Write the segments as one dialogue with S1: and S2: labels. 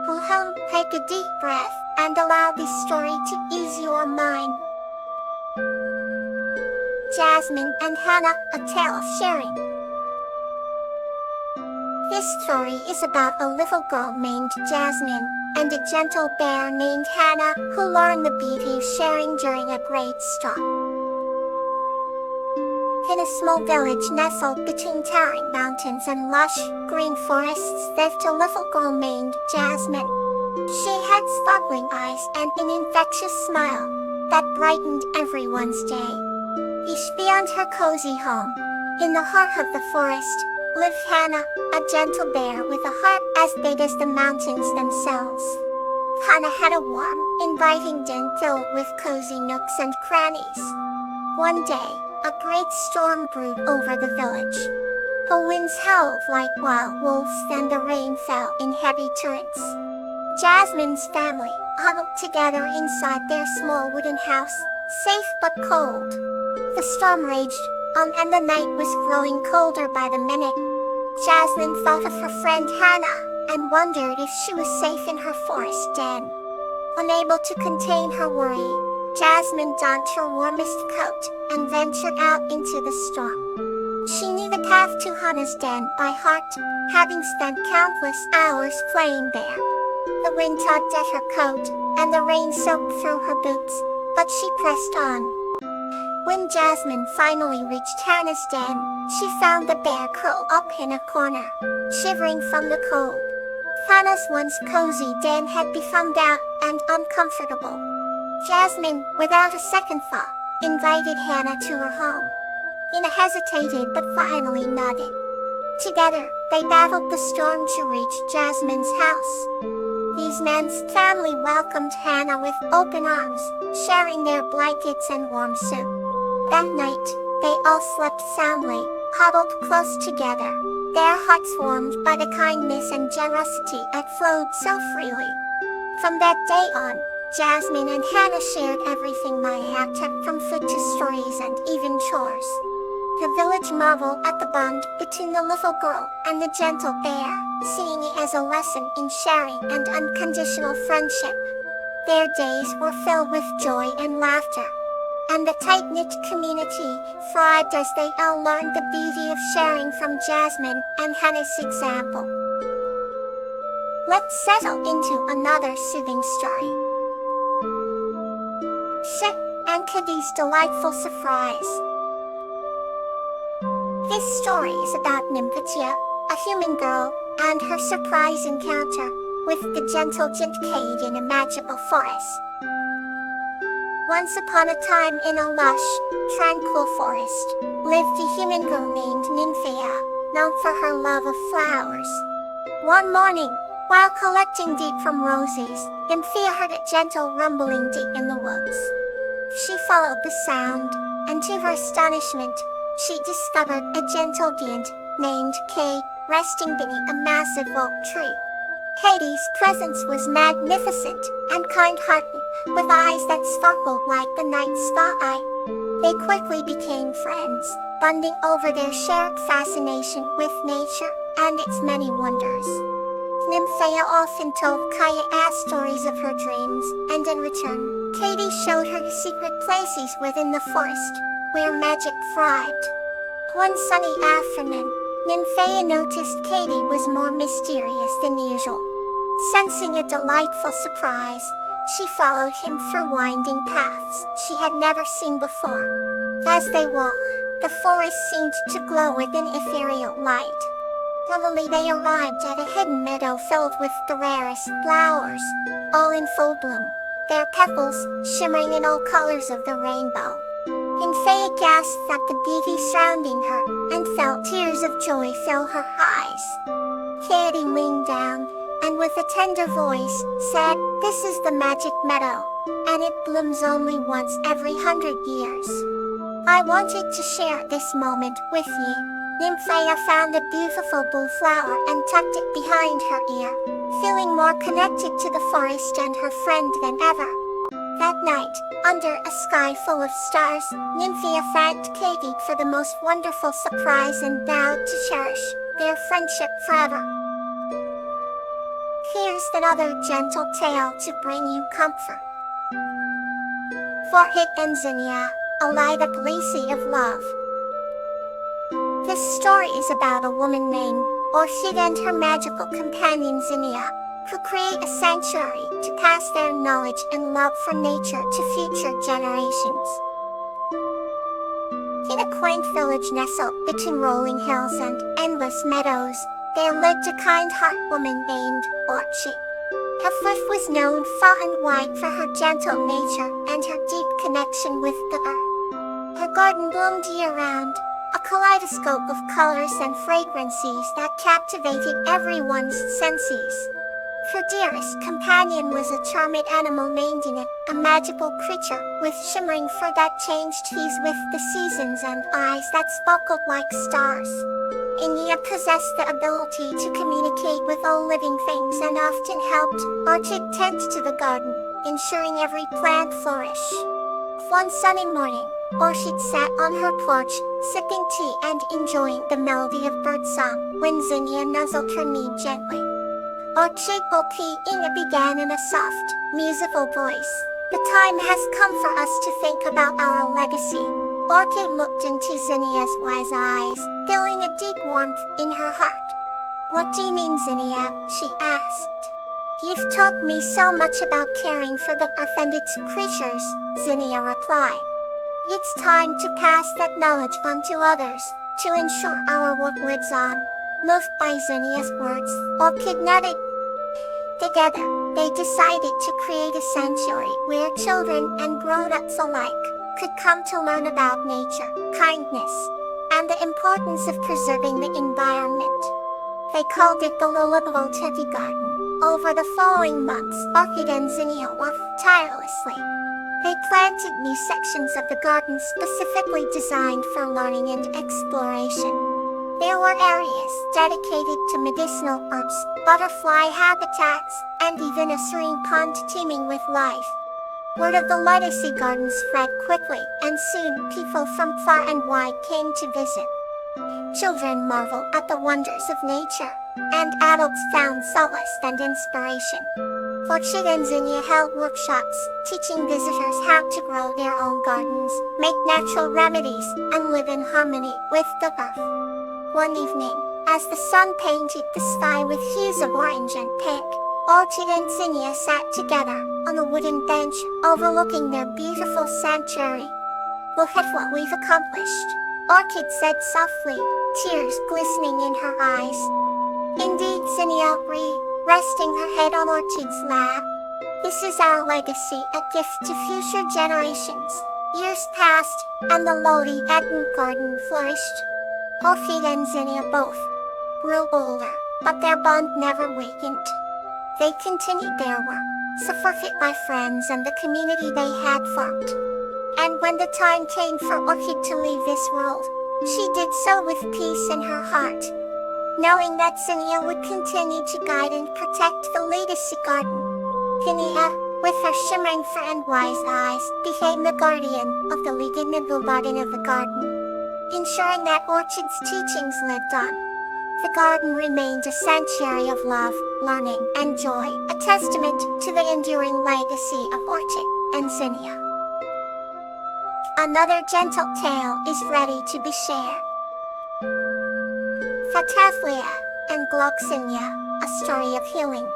S1: Go home, take a deep breath, and allow this story to ease your mind. Jasmine and Hannah, a tale of sharing. This story is about a little girl named Jasmine and a gentle bear named Hannah who learned the beauty of sharing during a great storm. In a small village nestled between towering mountains and lush, green forests lived a little girl named Jasmine. She had sparkling eyes and an infectious smile that brightened everyone's day. Beyond her cozy home, in the heart of the forest, lived Hannah, a gentle bear with a heart as big as the mountains themselves. Hannah had a warm, inviting den filled with cozy nooks and crannies. One day, a great storm brewed over the village. The winds howled like wild wolves and the rain fell in heavy torrents. Jasmine's family huddled together inside their small wooden house, safe but cold. The storm raged on and the night was growing colder by the minute. Jasmine thought of her friend Hannah and wondered if she was safe in her forest den. Unable to contain her worry, Jasmine donned her warmest coat and ventured out into the storm. She knew the path to Hannah's den by heart, having spent countless hours playing there. The wind tugged at her coat, and the rain soaked through her boots, but she pressed on. When Jasmine finally reached Hannah's den, she found the bear curled up in a corner, shivering from the cold. Hannah's once cozy den had become damp and uncomfortable. Jasmine, without a second thought, invited Hannah to her home. Hannah hesitated but finally nodded. Together, they battled the storm to reach Jasmine's house. These men's family welcomed Hannah with open arms, sharing their blankets and warm soup. That night, they all slept soundly, huddled close together, their hearts warmed by the kindness and generosity that flowed so freely. From that day on, Jasmine and Hannah shared everything they had, from food to stories and even chores. The village marveled at the bond between the little girl and the gentle bear, seeing it as a lesson in sharing and unconditional friendship. Their days were filled with joy and laughter, and the tight-knit community thrived as they all learned the beauty of sharing from Jasmine and Hannah's example. Let's settle into another soothing story. Shep and Kitty's Delightful Surprise. This story is about Nymphatia, a human girl, and her surprise encounter with the gentle giant Kate in a magical forest. Once upon a time in a lush, tranquil forest, lived a human girl named Nymphea, known for her love of flowers. One morning, while collecting dew from roses, Nymphea heard a gentle rumbling deep in the woods. She followed the sound, and to her astonishment, she discovered a gentle giant named Kate resting beneath a massive oak tree. Katie's presence was magnificent and kind-hearted, with eyes that sparkled like the night sky. They quickly became friends, bonding over their shared fascination with nature and its many wonders. Nymphea often told Kaya stories of her dreams, and in return, Katie showed her secret places within the forest, where magic thrived. One sunny afternoon, Nymphea noticed Katie was more mysterious than usual. Sensing a delightful surprise, she followed him through winding paths she had never seen before. As they walked, the forest seemed to glow with an ethereal light. Suddenly they arrived at a hidden meadow filled with the rarest flowers, all in full bloom, their petals shimmering in all colors of the rainbow. Nymphea gasped at the beauty surrounding her and felt tears of joy fill her eyes. Katie leaned down and with a tender voice said, "This is the magic meadow, and it blooms only once every 100 years. I wanted to share this moment with you." Nymphea found a beautiful blue flower and tucked it behind her ear, feeling more connected to the forest and her friend than ever. That night, under a sky full of stars, Nymphea thanked Katie for the most wonderful surprise and vowed to cherish their friendship forever. Here's another gentle tale to bring you comfort. For Hit and Zinnia, a light up legacy of love. This story is about a woman named Orchid and her magical companion Zinnia, who create a sanctuary to pass their knowledge and love for nature to future generations. In a quaint village nestled between rolling hills and endless meadows, there lived a kind-hearted woman named Orchid. Her fluff was known far and wide for her gentle nature and her deep connection with the earth. Her garden bloomed year-round, a kaleidoscope of colors and fragrances that captivated everyone's senses. Her dearest companion was a charming animal named Ina, a magical creature with shimmering fur that changed hues with the seasons and eyes that sparkled like stars. Inia possessed the ability to communicate with all living things and often helped Orchid tend to the garden, ensuring every plant flourished. One sunny morning, Orchid sat on her porch, sipping tea and enjoying the melody of birdsong when Zinnia nuzzled her knee gently. Orchid Ina began in a soft, musical voice. The time has come for us to think about our legacy. Orchid looked into Zinnia's wise eyes, feeling a deep warmth in her heart. What do you mean, Zinnia? She asked. You've taught me so much about caring for the earth and its creatures, Zinnia replied. It's time to pass that knowledge on to others, to ensure our work lives on. Moved by Zinnia's words, Orchid nodded. Together, they decided to create a sanctuary where children and grown-ups alike could come to learn about nature, kindness, and the importance of preserving the environment. They called it the Lullabies Garden. Over the following months, Orchid and Zinnia worked tirelessly. They planted new sections of the garden specifically designed for learning and exploration. There were areas dedicated to medicinal herbs, butterfly habitats, and even a serene pond teeming with life. Word of the legacy garden spread quickly, and soon people from far and wide came to visit. Children marveled at the wonders of nature, and adults found solace and inspiration. Orchid and Zinnia held workshops, teaching visitors how to grow their own gardens, make natural remedies, and live in harmony with the earth. One evening, as the sun painted the sky with hues of orange and pink, Orchid and Zinnia sat together on a wooden bench overlooking their beautiful sanctuary. Look at what we've accomplished, Orchid said softly, tears glistening in her eyes. Indeed, Zinnia agreed, resting her head on Orchid's lap. This is our legacy, a gift to future generations. Years passed, and the lowly Eden garden flourished. Orchid and Zinnia both grew older, but their bond never weakened. They continued their work, supported by friends and the community they had formed. And when the time came for Orchid to leave this world, she did so with peace in her heart, knowing that Zinnia would continue to guide and protect the legacy garden. Zinnia, with her shimmering fur and wise eyes, became the guardian of the legendary garden of the garden, ensuring that Orchid's teachings lived on. The garden remained a sanctuary of love, learning, and joy, a testament to the enduring legacy of Orchid and Zinnia. Another gentle tale is ready to be shared. Fataflia and Gloxinia, a story of healing.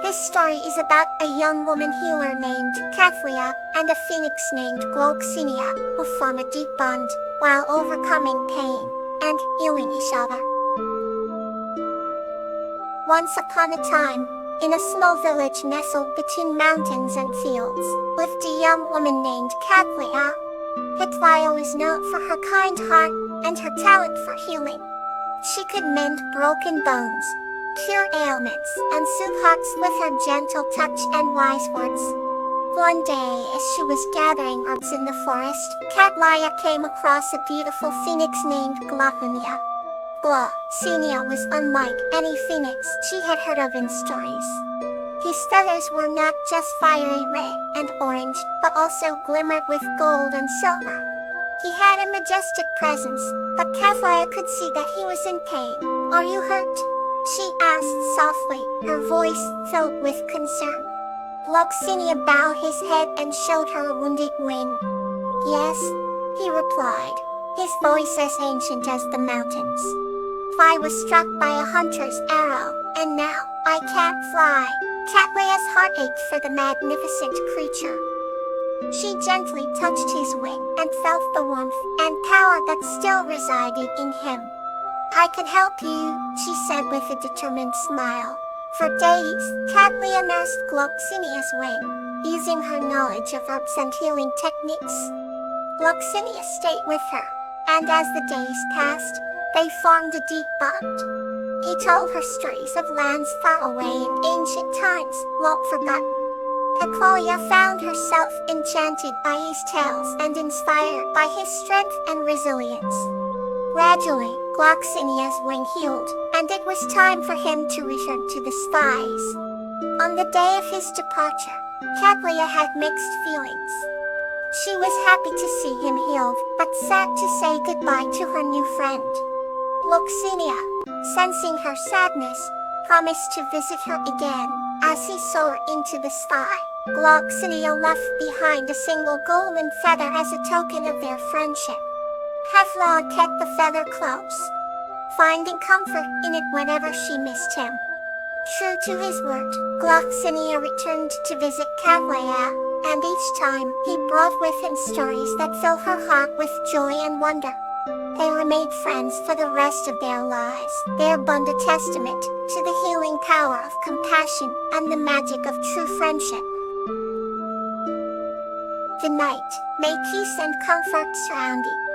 S1: This story is about a young woman healer named Kathlia and a phoenix named Gloxinia who form a deep bond while overcoming pain and healing each other. Once upon a time, in a small village nestled between mountains and fields, lived a young woman named Kathlia. Kathlia was known for her kind heart and her talent for healing. She could mend broken bones, cure ailments, and soothe hearts with her gentle touch and wise words. One day, as she was gathering herbs in the forest, Kathlia came across a beautiful phoenix named Gloxinia. Gloxinia was unlike any phoenix she had heard of in stories. His feathers were not just fiery red and orange, but also glimmered with gold and silver. He had a majestic presence, but Kathlia could see that he was in pain. Are you hurt? she asked softly, her voice filled with concern. Gloxinia bowed his head and showed her a wounded wing. Yes, he replied, his voice as ancient as the mountains. I was struck by a hunter's arrow, and now I can't fly. Catleya's heart ached for the magnificent creature. She gently touched his wing and felt the warmth and power that still resided in him. I can help you, she said with a determined smile. For days, Catleya nursed Gloxinia's wing, using her knowledge of herbs and healing techniques. Gloxinia stayed with her, and as the days passed, they formed a deep bond. He told her stories of lands far away in ancient times, long forgotten. Catleya found herself enchanted by his tales and inspired by his strength and resilience. Gradually, Gloxinia's wing healed, and it was time for him to return to the skies. On the day of his departure, Catleya had mixed feelings. She was happy to see him healed, but sad to say goodbye to her new friend. Gloxinia, sensing her sadness, promised to visit her again. As he soared into the sky, Gloxinia left behind a single golden feather as a token of their friendship. Catleya kept the feather close, finding comfort in it whenever she missed him. True to his word, Gloxinia returned to visit Catleya, and each time he brought with him stories that filled her heart with joy and wonder. They remained friends for the rest of their lives, their bond a testament to the healing power of compassion and the magic of true friendship. Good night, may peace and comfort surround you.